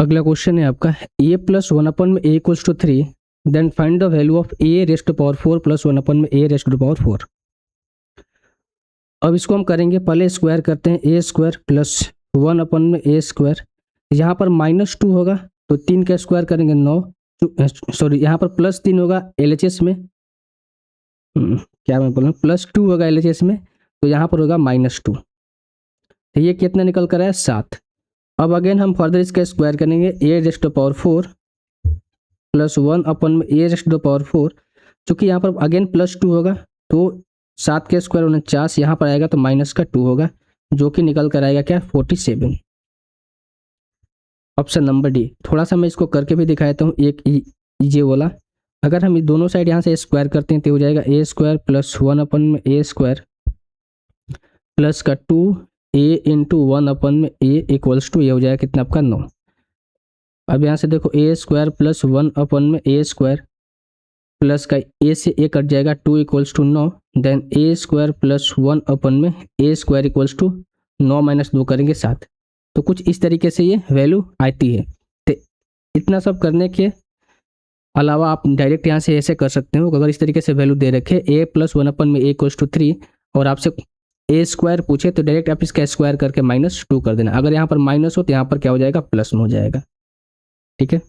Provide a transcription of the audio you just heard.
अगला क्वेश्चन है आपका a प्लस 1 में a equals to 3, then find the value of a raised to power 4 plus 1 में a raised to power 4। अब इसको हम करेंगे, पहले स्क्वायर करते हैं, a स्क्वायर प्लस 1 में a स्क्वायर। यहाँ पर -2 होगा तो 3 का स्क्वायर करेंगे 9, सॉरी यहाँ पर +3 होगा LHS में, क्या मैं बोल रहा हूँ, +2 होगा LHS में, तो यहाँ पर होगा -2। तो ये कितना निकल कर आया 7। अब अगेन हम फर्दर इसका स्क्वायर करेंगे, a raised to power 4 plus 1 में a रेस्ट टू पावर 4। चूँकि यहाँ पर अगेन +2 होगा तो 7 के स्क्वायर 49, यहाँ पर आएगा तो -2 होगा, जो कि निकल कर आएगा क्या 47। Option number D. थोड़ा सा मैं इसको करके भी दिखाता हूँ, एक ये वाला। अगर हम दोनों साइड यहाँ से स्क्वायर करते हैं तो हो जाएगा a स्क्वायर प्लस 1 में a स्क्वायर प्लस का 2a इंटू 1 में a इक्वल्स टू, ये हो जाएगा कितना आपका 9। अब यहाँ से देखो a स्क्वायर प्लस 1 में a स्क्वायर प्लस का a से a कट जाएगा, 2 equals to 9, then a square plus 1 में a स्क्वायर इक्वल्स टू 9 - 2 करेंगे 7। तो कुछ इस तरीके से ये वैल्यू आती है। तो इतना सब करने के अलावा आप डायरेक्ट यहाँ से ऐसे कर सकते हो, अगर इस तरीके से वैल्यू दे रखे a प्लस 1 में a इक्वल्स टू 3 और आपसे a स्क्वायर पूछे तो डायरेक्ट आप इसका स्क्वायर करके -2 कर देना। अगर यहाँ पर माइनस हो तो यहाँ पर क्या हो जाएगा, प्लस में हो जाएगा। ठीक है।